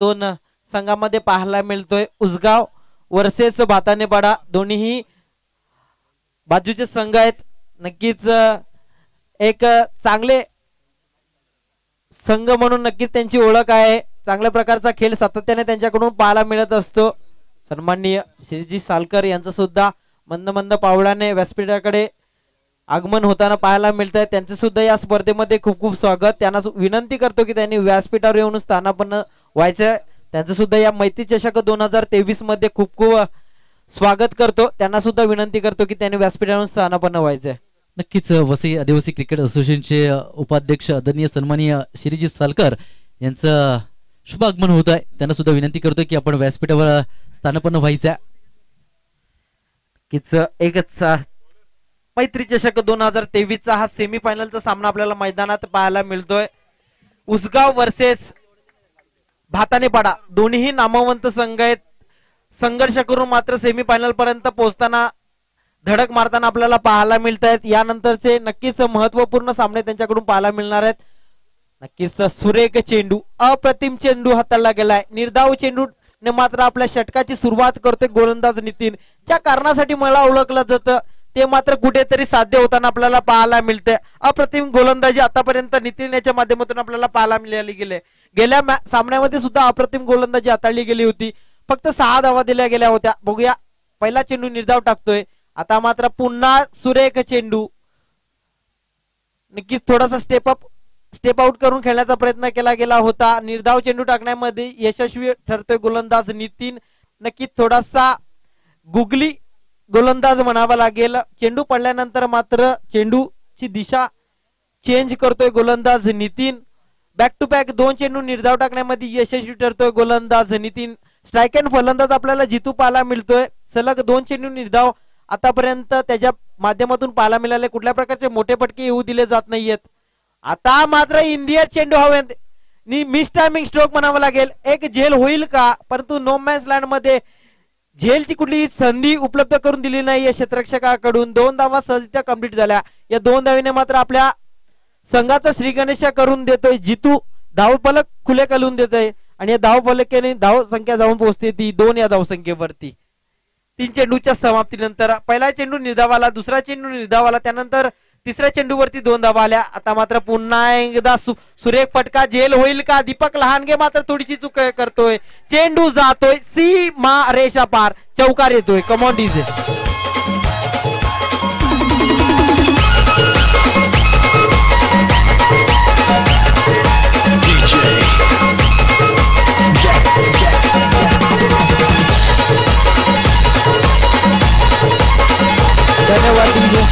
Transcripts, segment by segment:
दोन संघामध्ये पाहायला मिळतोय। उसगाव वर्सेस भातानेपाडा दोन्हीही बाजूचे संघ आहेत। नक्कीच एक चांगले संघ म्हणून नक्कीच त्यांची ओळख आहे। चांगल्या प्रकारचा खेळ सातत्याने त्यांच्याकडून पाहायला मिळत असतो। सन्माननीय श्रीजी सालकर यांचं सुद्धा मंद मंद पावलाने व्यासपीठाकडे आगमन होताना पाहायला मिळतंय। त्यांचे सुद्धा या स्पर्धेमध्ये खूप खूप स्वागत। त्यांना विनंती करतो की त्यांनी व्यासपीठावर येऊन स्थानापन्न व्हायचं। त्यांचं सुद्धा या मैत्री चषक 2023 मध्ये खूप खूप स्वागत करतो। त्यांना सुद्धा विनंती करतो की त्यांनी व्यासपीठावर स्थानापन्न व्हायचं। नक्कीच वसई आदिवासी क्रिकेट असोसिएशनचे उपाध्यक्ष आदरणीय सन्माननीय श्रीजी सालकर यांचं शुभ आगमन होत आहे। त्यांना सुद्धा विनंती करतो की आपण व्यासपीठावर स्थानापन्न व्हायचं। एकच मैत्री चषक 2023 चा हा सेमीफायनलचा सामना आपल्याला मैदानात पाहायला मिळतोय। उसगाव वर्सेस भातानेपाडा दोन्ही नामवंत संघ आहेत। संघर्ष करून मात्र सेमीफायनल पर्यंत पोहोचताना धडक मारताना आपल्याला पाहायला मिळत आहेत। यानंतरचे नक्कीच महत्वपूर्ण सामने त्यांच्याकडून पाहायला मिळणार आहेत। नक्कीच सुरेख चेंडू, अप्रतिम चेंडू हाताळला गेलाय। निर्धाव चेंडू ने मात्र आपल्या षटकाची सुरुवात करतोय गोलंदाज नितीन। ज्या कारणासाठी मला ओळखलं जातं ते मात्र कुठेतरी साध्य होताना आपल्याला पाहायला मिळते। अप्रतिम गोलंदाजी आतापर्यंत नितीन याच्या माध्यमातून आपल्याला पाहायला मिळाली गेले। गेल्या सामन्यामध्ये सुद्धा अप्रतिम गोलंदाजी हाताळली गेली होती। फक्त 6 धावा दिल्या गेल्या होत्या। बघूया, पहिला चेंडू निर्धाव टाकतोय। आता मात्र पुन्हा सुरेख चेंडू, नक्कीच थोडासा स्टेप आउट करून खेळण्याचा प्रयत्न केला गेला होता। निर्धाव चेंडू टाकण्यामध्ये यशस्वी ठरतोय गोलंदाज नितीन। नक्कीच थोडासा गुगली गोलंदाज म्हणावा लागेल। चेंडू पडल्यानंतर मात्र चेंडूची दिशा चेंज करतोय गोलंदाज नितीन। बॅक टू बॅक 2 चेंडू निर्धाव टाकण्यामध्ये यशस्वी ठरतोय गोलंदाज नितीन। स्ट्राइक अँड फलंदाज आपल्याला जितू पाहायला मिळतोय। सलग 2 चेंडू निर्धाव आतापर्यंत त्याच्या माध्यमातून पाहायला मिळाले। कुठल्या प्रकारचे मोठे फटके येऊ दिले जात नाहीयेत। आता मात्र इंडियन चेंडू हवेत मिस टायमिंग स्ट्रोक म्हणावं लागेल। एक झेल होईल का, परंतु नो मॅन्स लँड मध्ये झेलची कुठली संधी उपलब्ध करून दिली नाही या क्षेत्ररक्षकाकडून। 2 धावा सहजरित्या कंप्लीट झाल्या। या 2 धावीने मात्र आपल्या संघाचा श्री गणेश करून देतोय जितू। धावफलक खुले करून देतोय आणि या धावफलकाने धाव संख्या जाऊन पोहोचते ती 2 या धावसंख्येवरती। 3 चेंडूच्या समाप्तीनंतर पहिला चेंडू निर्धावाला, दुसरा चेंडू निर्धावाला, त्यानंतर तिसऱ्या चेंडूवरती 2 धावा आल्या। आता मात्र पुन्हा एकदा सुरेख फटका, झेल होईल का? दीपक लहानगे मात्र थोडीशी चूक करतोय। चेंडू जातोय सीमा रेषा पार, चौकार येतोय। Come on DJ. धन्यवाद डीजे।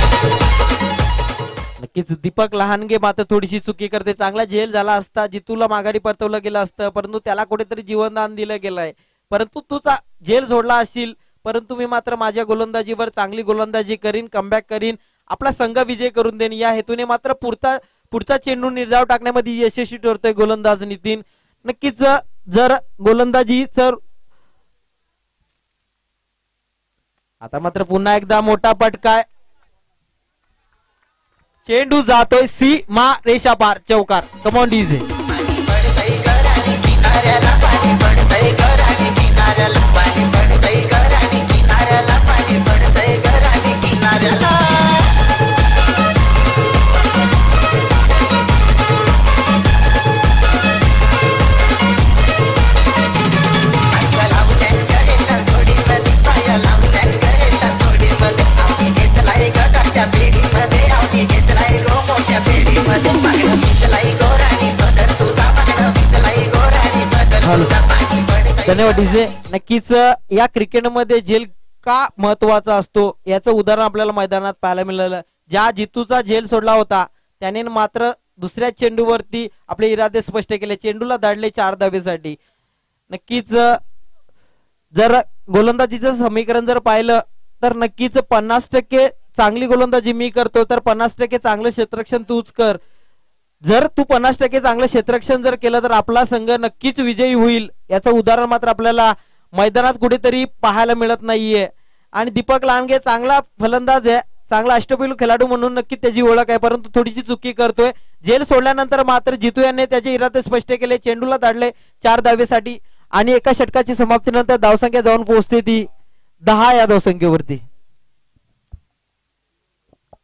नक्कीच दीपक लहानगे मात्र थोडीशी चुकी करते। चांगला झेल झाला असता, जितूला माघारी परतवलं गेलं असतं, परंतु त्याला कुठेतरी जीवनदान दिलं गेलंय। परंतु तूचा झेल सोडला असशील, परंतु मी मात्र माझ्या गोलंदाजीवर चांगली गोलंदाजी करीन, कमबॅक करीन, आपला संघ विजय करून देईन या हेतूने मात्र पुढचा चेंडू निर्धाव टाकण्यामध्ये यशस्वी ठरतोय गोलंदाज नितीन। नक्कीच जर गोलंदाजी आता मात्र पुन्हा एकदा मोठा फटका, चेंडू जातोय सीमा रेषा पार, चौकार। Come on DJ. धन्यवाद डीजे। नक्कीच या क्रिकेटमध्ये झेल का महत्वाचा असतो याचं उदाहरण आपल्याला मैदानात पाहायला मिळालं। ज्या जितूचा झेल सोडला होता त्याने मात्र दुसऱ्या चेंडूवरती आपले इरादे स्पष्ट केले। चेंडूला धाडले 4 धावेसाठी। नक्कीच जर गोलंदाजीचं समीकरण जर पाहिलं तर नक्कीच 50% चांगली गोलंदाजी मी करतो तर 50% चांगलं क्षेत्ररक्षण तूच कर। जर तू 50% चांगलं क्षेत्ररक्षण जर केलं तर आपला संघ नक्कीच विजयी होईल। याचं उदाहरण मात्र आपल्याला मैदानात कुठेतरी पाहायला मिळत नाहीये। आणि दीपक लांडगे चांगला फलंदाज आहे, चांगला अष्टपैलू खेळाडू म्हणून नक्की त्याची ओळख आहे, परंतु थोडीशी चुकी करतोय। झेल सोडल्यानंतर मात्र जितू यांनी त्याचे इरादे स्पष्ट केले, चेंडूला धाडले 4 धावेसाठी आणि एका षटकाची समाप्तीनंतर धावसंख्या जाऊन पोहोचते ती 10 या धावसंख्येवरती.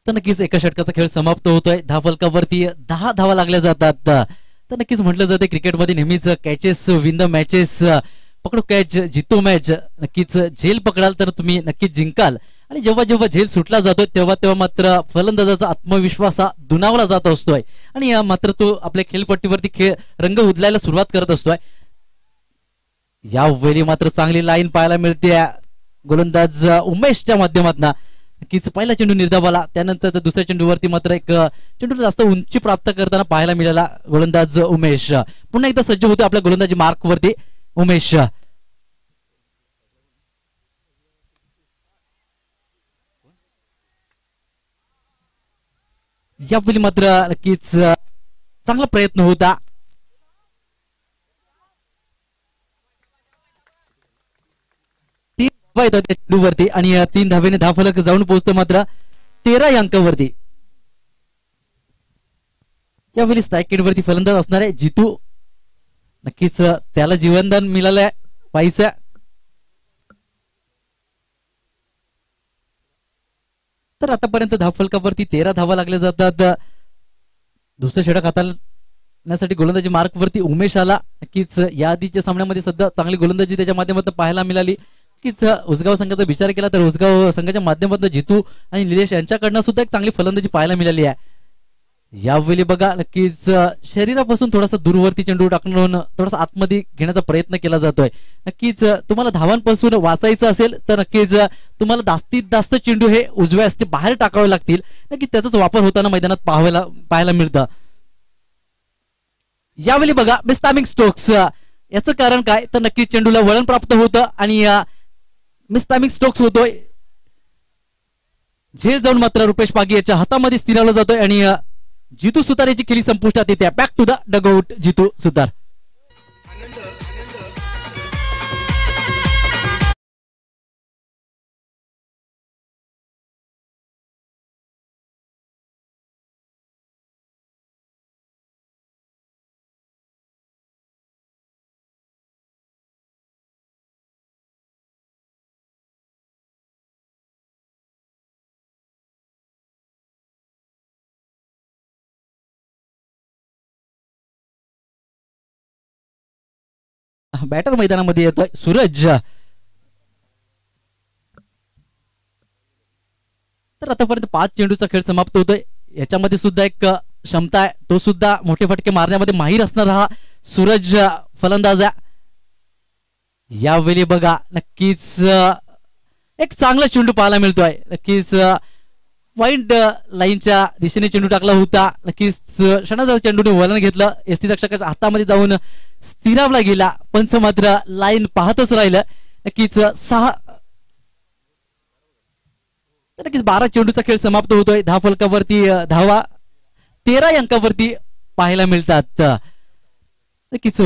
तर नक्कीच एका षटकाचा खेळ समाप्त होतोय. धावफलकावरती 10 धावा लागल्या जातात. तर नक्कीच म्हटलं जाते क्रिकेटमध्ये नेहमीच कॅचेस विन द मॅचेस, पकडो कॅच जितो मॅच. नक्कीच झेल पकडाल तर तुम्ही नक्कीच जिंकाल. आणि जेव्हा जेव्हा झेल सुटला जातोय तेव्हा तेव्हा मात्र फलंदाजाचा आत्मविश्वास हा दुणावला जात असतोय आणि मात्र तो आपल्या खेळपट्टीवरती खेळ रंग उधळायला सुरुवात करत असतोय. यावेळी मात्र चांगली लाईन पाहायला मिळते गोलंदाज उमेशच्या माध्यमातून. नक्कीच पहिला चेंडू निर्धावाला, त्यानंतर दुसऱ्या चेंडूवरती मात्र एक चेंडू जास्त उंची प्राप्त करताना पाहायला मिळाला गोलंदाज उमेश. पुन्हा एकदा सज्ज होते आपल्या गोलंदाजी मार्क वरती उमेश. यावेळी मात्र नक्कीच चांगला प्रयत्न होता. येतात त्या चेंडूवरती आणि 3 धावेने धावफलक जाऊन पोहोचतो मात्र 13 अंकावरती. यावेळी स्ट्राईक वरती फलंदाज असणार आहे जितू. नक्कीच त्याला जीवनदान मिळालंय पाहिजे. तर आतापर्यंत धावफलकावरती 13 धावा लागल्या जातात. दुसरं षटक हाताळण्यासाठी गोलंदाजी मार्क वरती उमेश आला. नक्कीच या आधीच्या सामन्यामध्ये सध्या चांगली गोलंदाजी त्याच्या माध्यमातून पाहायला मिळाली. नक्कीच उसगाव संघाचा विचार केला तर उसगाव संघाच्या माध्यमातून जितू आणि निलेश यांच्याकडनं सुद्धा एक चांगली फलंदाजी पाहायला मिळाली आहे. यावेळी बघा नक्कीच शरीरापासून थोडासा दूरवरती चेंडू टाकून थोडासा आतमध्ये घेण्याचा प्रयत्न केला जातोय. नक्कीच तुम्हाला धावांपासून वाचायचं असेल तर नक्कीच तुम्हाला जास्तीत जास्त चेंडू हे उजव्या हस्ते बाहेर टाकावे लागतील. नक्कीच त्याचाच वापर होताना मैदानात पाहायला मिळतं. यावेळी बघा मिस्टामिंग स्ट्रोक्स, याचं कारण काय तर नक्कीच चेंडूला वळण प्राप्त होतं आणि मिस्टामिंग स्ट्रोक्स होतोय. झेल जाऊन मात्र रुपेश पागी याच्या हातामध्ये स्थिरावला जातोय आणि जितू सुतार याची खेळी संपुष्टात येते. Back to the dugout Jitu Sutar. Batter मैदानामध्ये येतोय सूरज. तर आतापर्यंत 5 चेंडूचा खेळ समाप्त होतोय. याच्यामध्ये सुद्धा एक क्षमता आहे, तो सुद्धा मोठे फटके मारण्यामध्ये माहीर असणार हा सूरज फलंदाज आहे. यावेळी बघा नक्कीच एक चांगला चेंडू पाहायला मिळतोय. नक्कीच वाईड लाईनच्या दिशेने चेंडू टाकला होता. नक्कीच क्षणाचा चेंडूने वलन घेतलं, एसटी रक्षकाच्या हातामध्ये जाऊन स्थिरावला गेला. पंच मात्र लाईन पाहतच राहिलं. नक्कीच 12 चेंडूचा खेळ समाप्त होतोय. धावफलकावरती धावा 13 अंकावरती पाहायला मिळतात. नक्कीच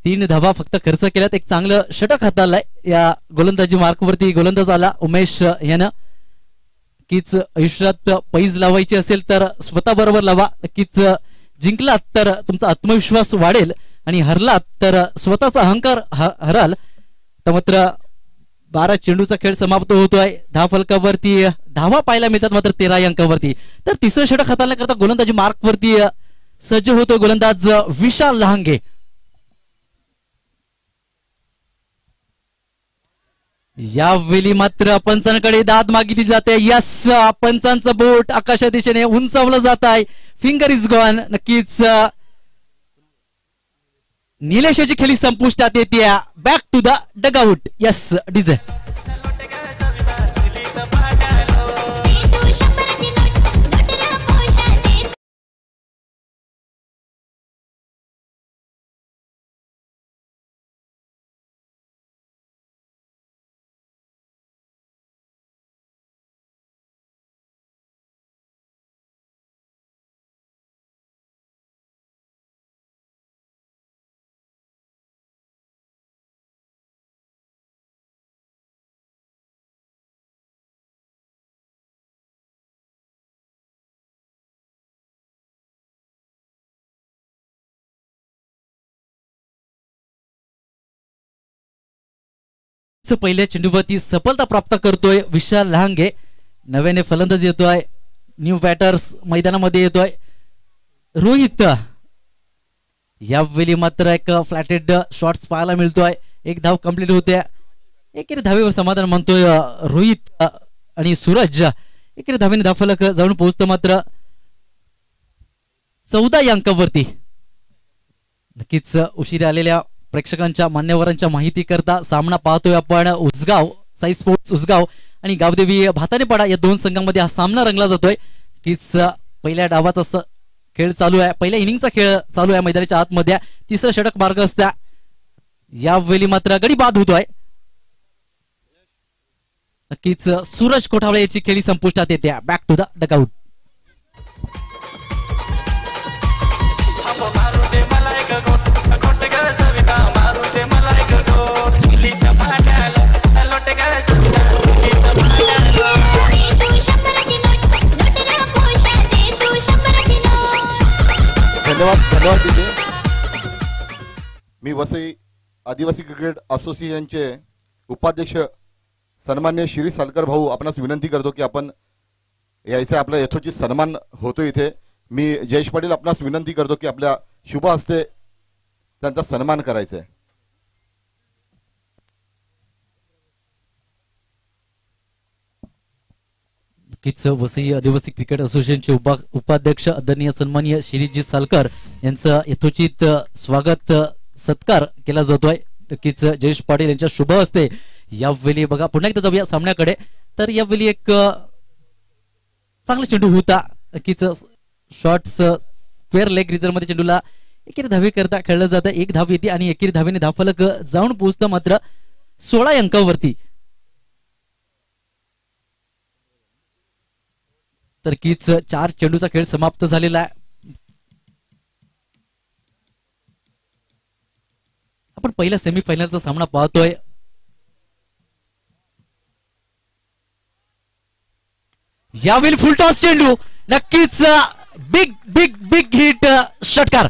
3 धावा फक्त खर्च केल्यात. एक चांगलं षटक हाताळलंय या गोलंदाजी मार्कवरती गोलंदाज आला उमेश यानं. नक्कीच आयुष्यात पैज लावायची असेल तर स्वतः बरोबर लावा. नक्कीच जिंकलात तर तुमचा आत्मविश्वास वाढेल आणि हरलात तर स्वतःचा अहंकार हराल. तर मात्र 12 चेंडूचा खेळ समाप्त होतोय. धावफलकावरती धावा पाहायला मिळतात मात्र 13 अंकावरती. तर तिसरं षटक हाताळण्याकरता गोलंदाजी मार्कवरती सज्ज होतोय गोलंदाज विशाल लहांगे. यावेळी मात्र पंचांकडे दाद मागितली जाते. यस, पंचांचं बोट आकाशा दिशेने उंचावलं जात आहे. Finger is gone. नक्कीच निलेशाची खेळी संपुष्टात येते. Back to the dugout. Yes DJ. पहिल्या चेंडूवरती सफलता प्राप्त करतोय विशाल लहांगे. नव्याने फलंदाज येतोय, न्यू बॅटर्स मैदानामध्ये येतोय रोहित. यावेळी मात्र एक फ्लॅटेड शॉट्स पाहायला मिळतोय. एक धाव कंप्लीट होते. एकेरी धावेवर समाधान मानतोय रोहित आणि सूरज. एकेरी धावेने धावफलक जाऊन पोहोचतो मात्र 14 या अंकावरती. नक्कीच उशिरा आलेल्या प्रेक्षकांच्या मान्यवरांच्या माहिती करता सामना पाहतोय आपण उसगाव साई स्पोर्ट्स उसगाव आणि गावदेवी भातानेपाडा या दोन संघांमध्ये हा सामना रंगला जातोय. नक्कीच पहिल्या डावाचा खेळ चालू आहे, पहिल्या इनिंगचा खेळ चालू आहे मैदानाच्या आतमध्ये. तिसरा षटक मार्ग असता. यावेळी मात्र गडी बाद होतोय. नक्कीच सूरज कोठावळे याची खेळी संपुष्टात येते. Back to the dugout. धन्यवाद धन्यवाद तिथे. मी वसई आदिवासी क्रिकेट असोसिएशनचे उपाध्यक्ष सन्मान्य श्री सालकर भाऊ आपणास विनंती करतो की आपण यायचा आपला यथोचित सन्मान होतो इथे. मी जयेश पाटील आपणास विनंती करतो की आपल्या शुभ हस्ते त्यांचा सन्मान करायचा आहे. नक्कीच वसई आदिवासी क्रिकेट असोसिएशनचे उपाध्यक्ष आदरणीय सन्माननीय श्रीजी सालकर यांचं यथोचित स्वागत सत्कार केला जातोय. नक्कीच जयेश पाटील यांच्या शुभ हस्ते यावेळी बघा पुन्हा एकदा जाऊया सामन्याकडे. तर यावेळी एक चांगला चेंडू होता. नक्कीच शॉट्स स्क्वेअर लेग रिझर्व मध्ये चेंडूला एकेरी धावे करता खेळलं जातं. एक धाव येते आणि एकेरी धावेने धावफलक जाऊन पोहोचतं मात्र 16 अंकावरती. तर कीच 4 चेंडूचा खेळ समाप्त झालेला आहे. आपण पहिल्या सेमीफायनलचा सामना पाहतोय. यावेळी फुलटॉस चेंडू. नक्कीच बिग बिग बिग हिट षटकार.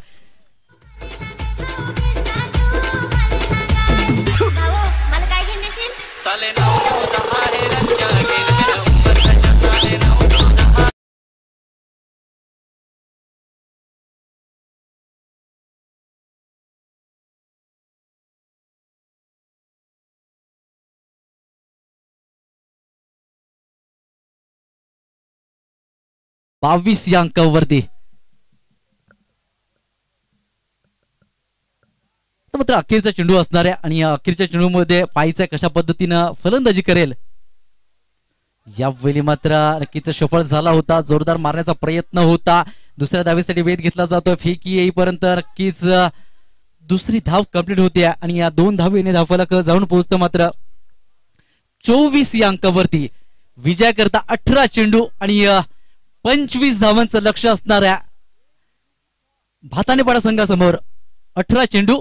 बावीस या अंकावरती. मात्र अखेरचा चेंडू असणार आहे आणि या अखेरच्या चेंडूमध्ये पाहायचं कशा पद्धतीनं फलंदाजी करेल. यावेळी मात्र नक्कीच सफळ झाला होता. जोरदार मारण्याचा प्रयत्न होता. दुसऱ्या धावेसाठी वेध घेतला जातोय. फेकी येईपर्यंत नक्कीच दुसरी धाव कंप्लीट होते आणि या 2 धावेने धावफलक जाऊन पोहोचतं मात्र 24 या अंकावरती. विजय करता 18 चेंडू आणि 25 धावांचं लक्ष असणाऱ्या भातानेपाडा संघासमोर 18 चेंडू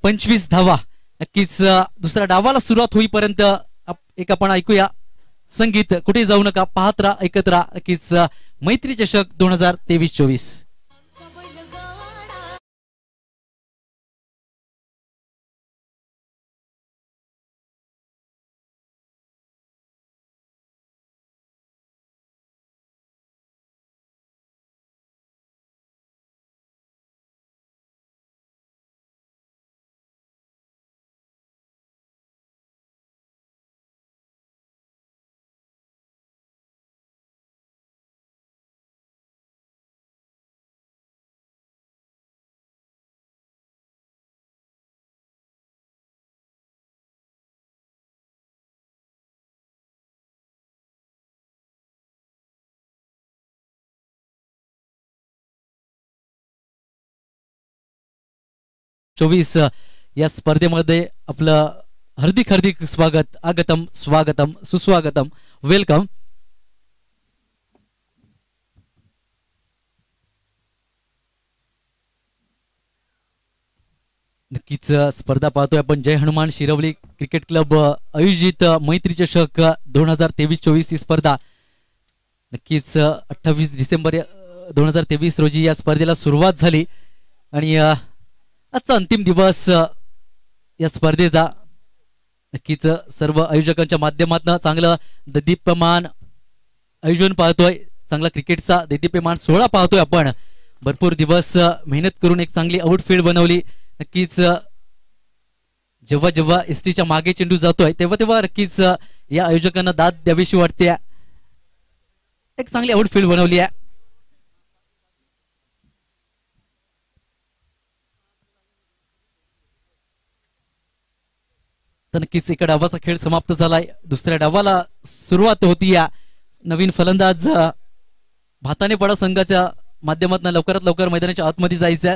25 धावा. नक्कीच दुसऱ्या डावाला सुरुवात होईपर्यंत एक आपण ऐकूया संगीत. कुठे जाऊ नका, पाहत राहा, ऐकत राहा. नक्कीच मैत्री चषक 2023-24. या स्पर्धेमध्ये आपलं हार्दिक हार्दिक स्वागत. आगतम स्वागतम सुस्वागतम वेलकम. नक्कीच स्पर्धा पाहतोय आपण जय हनुमान शिरवली क्रिकेट क्लब आयोजित मैत्री चषक 2023-24 ही स्पर्धा. नक्कीच 28 डिसेंबर 2023 रोजी या स्पर्धेला सुरुवात झाली आणि आजचा अंतिम दिवस या स्पर्धेचा. नक्कीच सर्व आयोजकांच्या माध्यमातून चांगलं दीप्यमान आयोजन पाहतोय, चांगला क्रिकेटचा देदीप्यमान सोहळा पाहतोय आपण. भरपूर दिवस मेहनत करून एक चांगली आउटफील्ड बनवली. नक्कीच जेव्हा जेव्हा एसटीच्या मागे चेंडू जातोय तेव्हा तेव्हा नक्कीच या आयोजकांना दाद द्यावीशी वाटते. एक चांगली आउटफील्ड बनवली आहे. तर नक्कीच एका डावाचा खेळ समाप्त झालाय. दुसऱ्या डावाला सुरुवात होती. या नवीन फलंदाज भातानेपाडा संघाच्या माध्यमातून लवकरात लवकर मैदानाच्या आतमध्ये जायचं.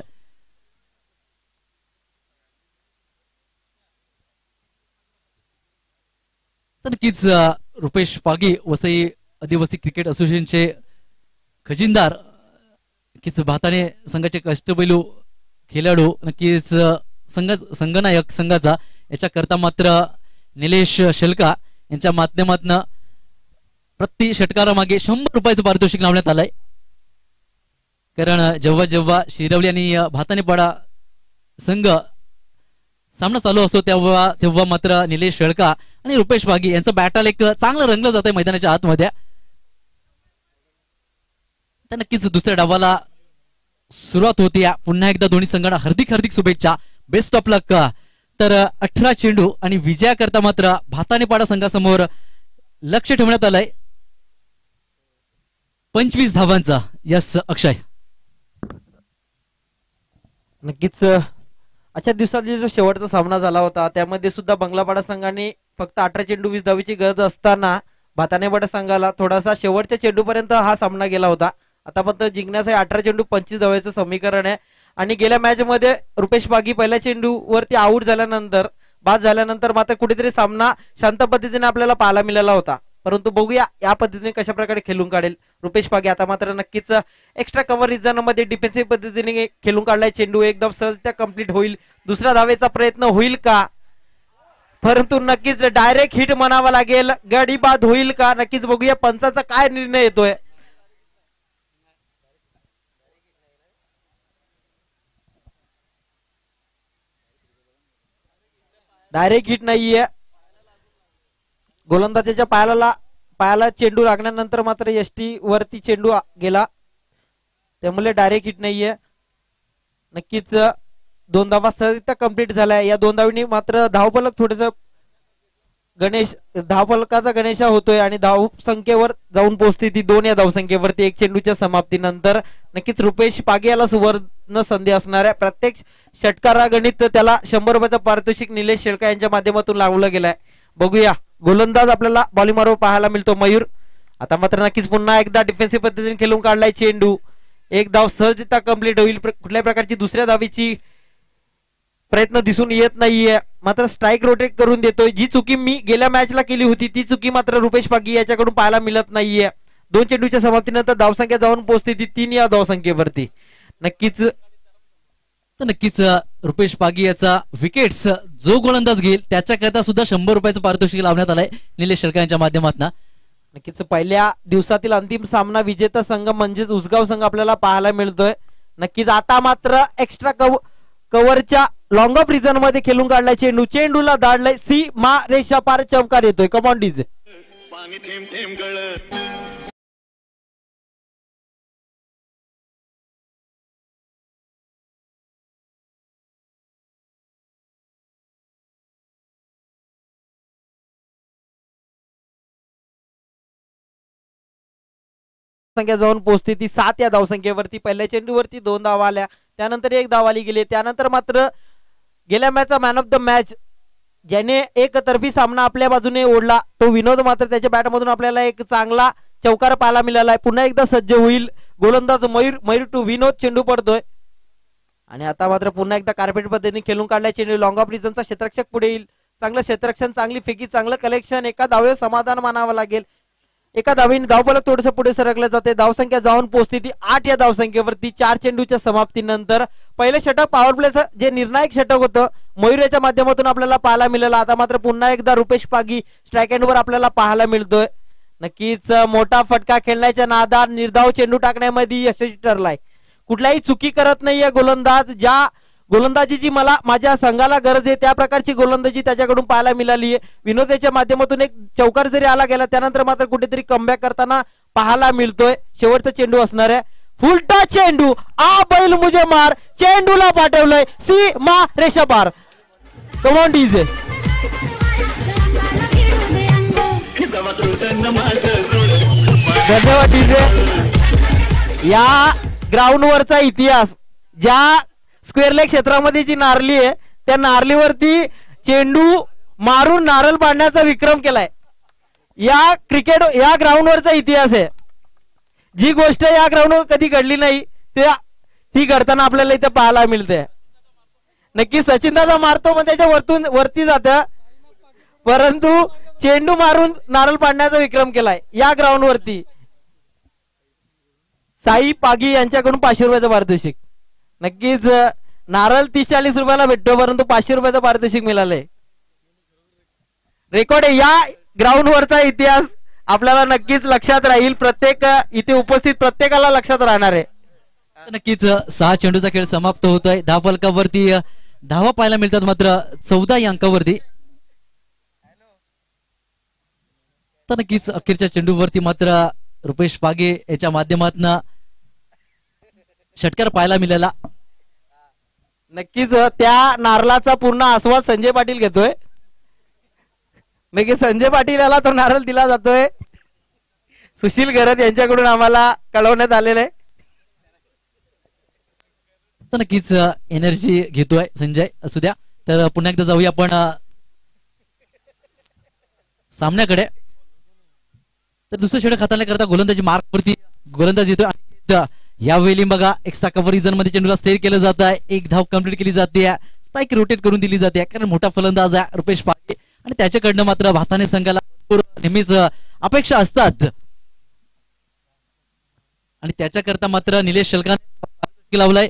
तर नक्कीच रुपेश पागी वसई आदिवासी क्रिकेट असोसिएशनचे खजिनदार, नक्कीच भाताने संघाचे कष्टबैलू खेळाडू, नक्कीच संघनायक संघाचा याच्याकरता मात्र निलेश शेलका यांच्या माध्यमातून प्रति षटकारामागे 100 रुपयाचं पारितोषिक लावण्यात आलंय. कारण जेव्हा जेव्हा शिरवली आणि भातानेपाडा संघ सामना चालू असतो तेव्हा तेव्हा मात्र निलेश शेळका आणि रुपेश पागी यांचं बॅटल एक चांगलं रंगलं जात आहे मैदानाच्या आतमध्ये. तर नक्कीच दुसऱ्या डावाला सुरुवात होती. पुन्हा एकदा दोन्ही संघांना हार्दिक हार्दिक शुभेच्छा, बेस्ट ऑफ लक. तर 18 चेंडू आणि विजयाकरता मात्र भातानेपाडा संघासमोर लक्ष ठेवण्यात आलंय 25 धावांचा. यस अक्षय. नक्कीच आजच्या दिवसाचा जो शेवटचा सामना झाला होता त्यामध्ये सुद्धा बंगलापाडा संघाने फक्त 18 चेंडू 20 धावेची गरज असताना भातानेपाडा संघाला थोडासा शेवटच्या चेंडूपर्यंत हा सामना गेला होता. आतापर्यंत जिंकण्यासाठी 18 चेंडू 25 धावेचं समीकरण आहे. आणि गेल्या मॅच मध्ये रुपेश पागी पहिल्या चेंडूवरती आऊट झाल्यानंतर बाद झाल्यानंतर मात्र कुठेतरी सामना शांत पद्धतीने आपल्याला पाहायला मिळाला होता. परंतु बघूया या पद्धतीने कशा प्रकारे खेळून काढेल रुपेश पागी. आता मात्र नक्कीच एक्स्ट्रा कव्हर रिझन मध्ये डिफेन्सिव्ह पद्धतीने खेळून काढलाय. चेंडू एकदम सहज त्या कंप्लीट होईल, दुसऱ्या धावेचा प्रयत्न होईल का, परंतु नक्कीच डायरेक्ट हिट म्हणावा लागेल. गडी बाद होईल का, नक्कीच बघूया पंचाचा काय निर्णय येतोय. डायरेक्ट हिट नाहीये. गोलंदाजाच्या पायाला चेंडू लागल्यानंतर मात्र एसटी वरती चेंडू गेला, त्यामुळे डायरेक्ट हिट नाहीये. नक्कीच 2 धावा सहजरित्या कंप्लीट झाल्या. या 2 धावांनी मात्र धावफलक थोडस धावफलकाचा गणेशा होतोय आणि धाव संख्येवर जाऊन पोहोचते ती 2 या धावसंख्येवरती 1 चेंडूच्या समाप्तीनंतर. नक्कीच रुपेश पागे याला सुवर्ण संधी असणार आहे. प्रत्येक षटकारागणित त्याला 100 रुपयाचं पारितोषिक निलेश शेळका यांच्या माध्यमातून लावलं गेलाय. बघूया गोलंदाज आपल्याला बॉलिंग मारून पाहायला मिळतो मयूर. आता मात्र नक्कीच पुन्हा एकदा डिफेन्सिव्ह पद्धतीने खेळून काढलाय चेंडू. 1 धाव सहजरित्या कंप्लीट होईल. कुठल्याही प्रकारची दुसऱ्या धावेची प्रयत्न दिसून येत नाहीये. मात्र स्ट्राईक रोटेट करून देतोय. जी चुकी मी गेल्या मॅचला केली होती ती चुकी मात्र रुपेश पागी याच्याकडून पाहायला मिळत नाहीये. 2 चेंडूच्या समाप्तीनंतर धावसंख्या जाऊन पोहोचते ती 3 या धावसंख्येवरती. नक्कीच रुपेश पागी याचा विकेट्स जो गोलंदाज घेईल त्याच्याकरता सुद्धा 100 रुपयाचं पारितोषिक लावण्यात आलंय निलेश शेळका यांच्या माध्यमातून. नक्कीच पहिल्या दिवसातील अंतिम सामना विजेता संघ म्हणजेच उसगाव संघ आपल्याला पाहायला मिळतोय. नक्कीच आता मात्र एक्स्ट्रा कव्हरच्या लॉंग ऑफ रिझन मध्ये खेळून काढलाय चेंडू. चेंडूला दाडलाय सी मा रेषा पार चमकार येतोय. Come on DJ. संख्या जाऊन पोहोचते ती 7 या धावसंख्येवरती. पहिल्या चेंडूवरती 2 धावा आल्या, त्यानंतर 1 धाव आली गेली. त्यानंतर मात्र गेल्या मॅचचा मॅन ऑफ द मॅच ज्याने एकतर्फी सामना आपल्या बाजूने ओढला तो विनोद मात्र त्याच्या बॅटमधून आपल्याला एक चांगला चौकार पाहायला मिळाला आहे. पुन्हा एकदा सज्ज होईल गोलंदाज मयूर टू विनोद. चेंडू पडतोय आणि आता मात्र पुन्हा एकदा कार्पेट पद्धतीने खेळून काढलाय चेंडू. लॉंग ऑफ रिझनचा क्षेत्ररक्षक पुढे येईल. चांगलं क्षेत्ररक्षण, चांगली फेकी, चांगलं कलेक्शन. एका धावे समाधान मानावं लागेल. एका धावेने धावफलक थोडंसं पुढे सरकलं जाते. धावसंख्या जाऊन पोहोचते ती 8 या धावसंख्येवरती. 4 चेंडूच्या समाप्तीनंतर पहिले षटक पॉवर प्लेचं जे निर्णायक षटक होतं मयूर याच्या माध्यमातून आपल्याला पाहायला मिळालं. आता मात्र पुन्हा एकदा रुपेश पागी स्ट्राईक एंडवर आपल्याला पाहायला मिळतोय. नक्कीच मोठा फटका खेळण्याच्या नादात निर्धाव चेंडू टाकण्यामध्ये यशस्वी ठरलाय. कुठल्याही चुकी करत नाहीये गोलंदाज. ज्या गोलंदाजीची मला माझ्या संघाला गरज आहे त्या प्रकारची गोलंदाजी त्याच्याकडून पाहायला मिळाली आहे. विनोदेच्या माध्यमातून एक चौकार जरी आला गेला त्यानंतर मात्र कुठेतरी कमबॅक करताना पाहायला मिळतोय. शेवटचा चेंडू असणार आहे. फुलटा चेंडू आ बैल मुझे मार चेंडूला पाठवलंय सीमा रेषा पार. Come on DJ. धन्यवाद डीजे. या ग्राउंडवरचा इतिहास ज्या स्क्वेअर लेग क्षेत्रामध्ये जी नारली आहे त्या नारलीवरती चेंडू मारून नारळ पाडण्याचा विक्रम केलाय. या क्रिकेट या ग्राउंडवरचा इतिहास आहे. जी गोष्ट या ग्राउंडवर कधी घडली नाही ती घडताना आपल्याला इथे पाहायला मिळते. नक्की सचिन दादा मारतो पण त्याच्या वरती जात परंतु चेंडू मारून नारळ पाडण्याचा विक्रम केलाय या ग्राउंड वरती. साई पागी यांच्याकडून 500 रुपयाचं पारितोषिक. नक्कीच नारळ 30-40 रुपयाला भेटतो परंतु 500 रुपयाचं पारितोषिक मिळालंय. रेकॉर्ड आहे. या ग्राउंड वरचा इतिहास आपल्याला नक्कीच लक्षात राहील. प्रत्येक इथे उपस्थित प्रत्येकाला लक्षात राहणार आहे. नक्कीच 6 चेंडूचा खेळ समाप्त होतोय. धाव फलकावरती धावा पाहायला मिळतात मात्र 14 या अंकावरती. तर नक्कीच अखेरच्या चेंडूवरती मात्र रुपेश पागे याच्या माध्यमातून षटकार पाहायला मिळाला. नक्कीच त्या नारळाचा पूर्ण आस्वाद संजय पाटील घेतोय. नक्की संजय पाटील याला तो नारळ दिला जातोय. सुशील गरज यांच्याकडून आम्हाला कळवण्यात आलेलं आहे. तर नक्कीच एनर्जी घेतोय संजय. असू द्या. तर पुन्हा एकदा जाऊया आपण सामन्याकडे. तर दुसरं षटक हाताळण्या करता गोलंदाजी मार्क वरती गोलंदाज येतोय. यावेळी बघा एक्स्ट्रा कव्हर रिजन मध्ये चेंडूला स्थिर केलं जात आहे. एक धाव कंप्लीट केली जाते. स्ट्राईक रोटेट करून दिली जाते कारण मोठा फलंदाज आहे रुपेश पागे आणि त्याच्याकडनं मात्र भाताने संघाला नेहमीच अपेक्षा असतात आणि त्याच्याकरता मात्र निलेश शलकाने लावलाय.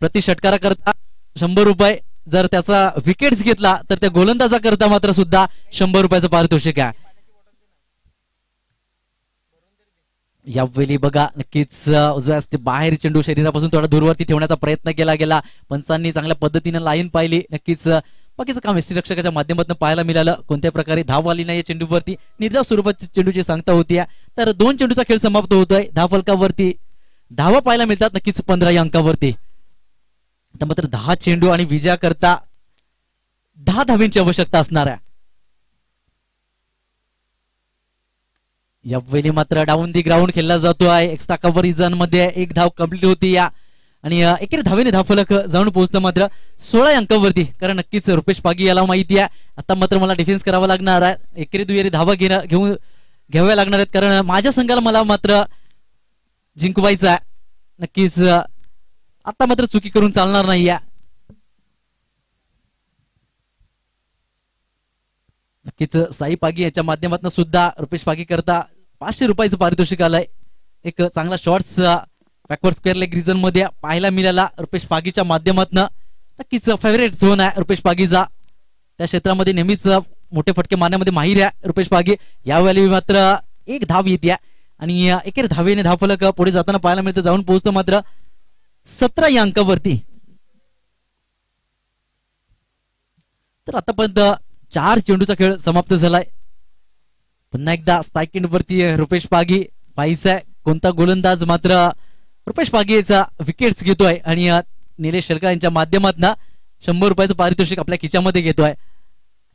प्रति षटकारा करता 100 रुपये. जर त्याचा विकेट्स घेतला तर त्या गोलंदाजा करता मात्र सुद्धा 100 रुपयाचं पारितोषिक आहे. यावेळी बघा नक्कीच उजव्या बाहेर चेंडू शरीरापासून थोडा दूरवरती ठेवण्याचा प्रयत्न केला गेला. पंचांनी चांगल्या पद्धतीने लाईन पाहिली. नक्कीच बाकीचं काम यष्टीरक्षकाच्या माध्यमातून पाहायला मिळालं. कोणत्या प्रकारे धाव आली नाही चेंडूवरती निर्धाव स्वरूपाची चेंडूची सांगता होती. तर 2 चेंडूचा खेळ समाप्त होतोय. धाव फलकावरती धावा पाहायला मिळतात नक्कीच 15 या अंकावरती. तर मात्र 10 चेंडू आणि विजया करता 10 धावींची आवश्यकता असणार आहे. यावेळी मात्र डाऊन दी ग्राउंड खेळला जातो आहे. एक्स्ट्रा कव्हर रिजन मध्ये 1 धाव कंप्लीट होती या आणि एकेरी धावेने धाव फलक जाऊन पोहोचतं मात्र 16 अंकावरती. कारण नक्कीच रुपेश पागी याला माहिती आहे आता मात्र मला डिफेन्स करावा लागणार आहे. एकेरी दुहेरी धावा घ्याव्या लागणार आहेत कारण माझ्या संघाला मला मात्र जिंकवायचं आहे. नक्कीच आता मात्र चुकी करून चालणार नाही. नक्कीच साई पागी याच्या माध्यमातून सुद्धा रुपेश पागी करता 500 रुपयाचं पारितोषिक आलंय. एक चांगला shots backward square leg region मध्ये पाहायला मिळाला रुपेश पागीच्या माध्यमातून. नक्कीच फेवरेट झोन आहे रुपेश पागीचा. त्या क्षेत्रामध्ये नेहमीच मोठे फटके मारण्यामध्ये माहीर आहे रुपेश पागी. यावेळी मात्र 1 धाव येते आणि एकेरी धावेने धाव फलक पुढे जाताना पाहायला मिळतं. जाऊन पोहोचतं मात्र 17 या अंकावरती. तर आतापर्यंत 4 चेंडूचा खेळ समाप्त झालाय. पुन्हा एकदा स्ट्राईक एंड वरती रुपेश पागी पाहायचा कोणता गोलंदाज मात्र रुपेश पागी याचा विकेट्स घेतोय आणि निलेश शलका यांच्या माध्यमातून 100 रुपयाचं पारितोषिक आपल्या खिच्यामध्ये घेतोय.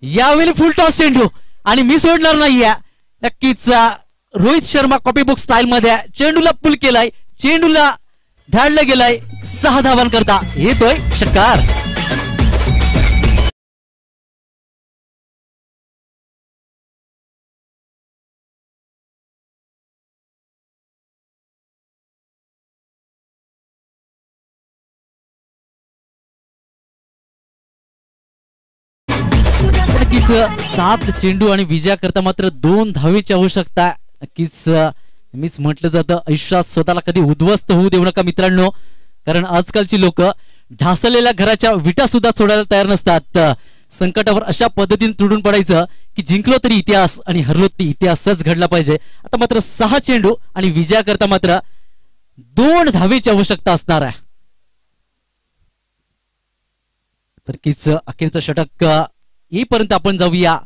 यावेळी फुल टॉस चेंडू आणि मी सोडणार नाहीये. नक्कीच Rohit Sharma copy book style मध्ये चेंडूला पुल केलाय. चेंडूला धाडलं गेलाय. 6 धावांकरता येतोय षटकार. नक्कीच 7 चेंडू आणि विजया करता मात्र 2 धावेची आवश्यकता. नक्कीच मीच म्हटलं जातं आयुष्यात स्वतःला कधी उद्ध्वस्त होऊ देऊ नका मित्रांनो कारण आजकालची लोक ढासलेल्या घराच्या विटा सुद्धा सोडायला तयार नसतात. संकटावर अशा पद्धतीने तुडून पडायचं की जिंकलो तरी इतिहास आणि हरलो तरी इतिहासच घडला पाहिजे. आता मात्र 6 चेंडू आणि विजया करता मात्र 2 धावेची आवश्यकता असणार आहे. नक्कीच अखेरचं षटक येईपर्यंत आपण जाऊया,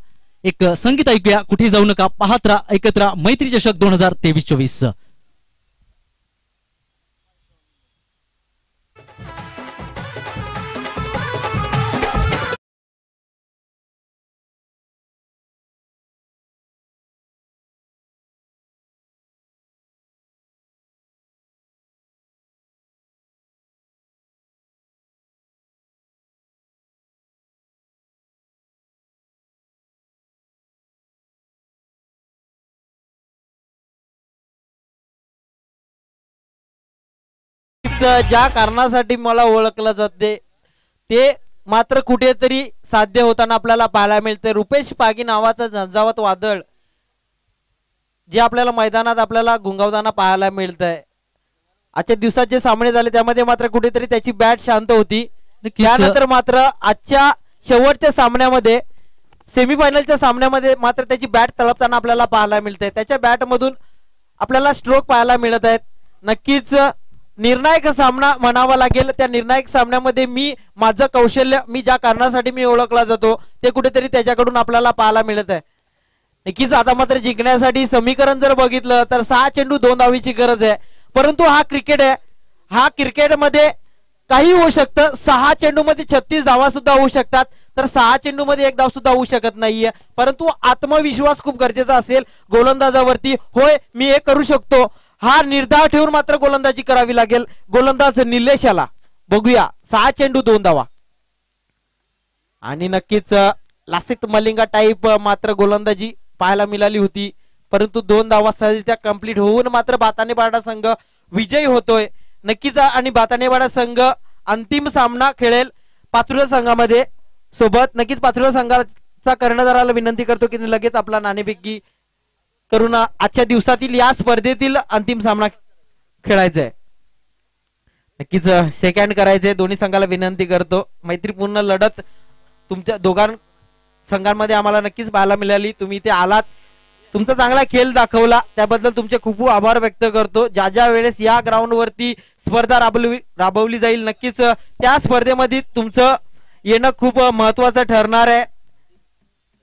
एक संगीत ऐकूया. कुठे जाऊ नका, पाहत राहा, ऐकत राहा मैत्री चषक 2023-24. ज्या कारणासाठी मला ओळखलं जाते ते मात्र कुठेतरी साध्य होताना आपल्याला पाहायला मिळते. रुपेश पागी नावाचं झंझावत वादळ जे आपल्याला मैदानात आपल्याला गुंगावताना पाहायला मिळतंय. आजच्या दिवसात जे सामने झाले त्यामध्ये मात्र कुठेतरी त्याची बॅट शांत होती. त्यानंतर मात्र आजच्या शेवटच्या सामन्यामध्ये सेमीफायनलच्या सामन्यामध्ये मात्र त्याची बॅट तळपताना आपल्याला पाहायला मिळते. त्याच्या बॅट मधून आपल्याला स्ट्रोक पाहायला मिळत आहेत. नक्कीच निर्णायक सामना म्हणावा लागेल. त्या निर्णायक सामन्यामध्ये मी माझं कौशल्य, मी ज्या कारणासाठी मी ओळखला जातो ते कुठेतरी त्याच्याकडून आपल्याला पाहायला मिळत आहे. नक्कीच आता मात्र जिंकण्यासाठी समीकरण जर बघितलं तर 6 चेंडू 2 धावीची गरज आहे. परंतु हा क्रिकेट आहे, हा क्रिकेटमध्ये काही होऊ शकतं. 6 चेंडू मध्ये 36 धावा सुद्धा होऊ शकतात, तर 6 चेंडू मध्ये 1 धाव सुद्धा होऊ शकत नाहीये. परंतु आत्मविश्वास खूप गरजेचा असेल गोलंदाजावरती. होय मी हे करू शकतो, हा निर्धार ठेवून मात्र गोलंदाजी करावी लागेल गोलंदाज निलेशाला. बघूया 6 चेंडू 2 धावा. आणि नक्कीच लासित मलिंगा टाईप मात्र गोलंदाजी पाहायला मिळाली होती, परंतु 2 धावा सहजरित्या कंप्लीट होऊन मात्र बातानेवाडा संघ विजयी होतोय. नक्कीच आणि बातानेवाडा संघ अंतिम सामना खेळेल पाचुरा संघामध्ये सोबत. नक्कीच पाचुरा संघाचा कर्णधाराला विनंती करतो की लगेच आपला नाणेफेकी करून आजच्या दिवसातील या स्पर्धेतील अंतिम सामना खेळायचा आहे. नक्कीच शेक हँड करायचे. दोन्ही संघाला विनंती करतो. मैत्रीपूर्ण लढत तुमच्या दोघां संघांमध्ये आम्हाला नक्कीच पाहायला मिळाली. तुम्ही इथे आलात, तुमचा चांगला खेळ दाखवला, त्याबद्दल तुमचे खूप खूप आभार व्यक्त करतो. ज्या ज्या वेळेस या ग्राउंड वरती स्पर्धा राबवली जाईल नक्कीच त्या स्पर्धेमध्ये तुमचं येणं खूप महत्वाचं ठरणार आहे.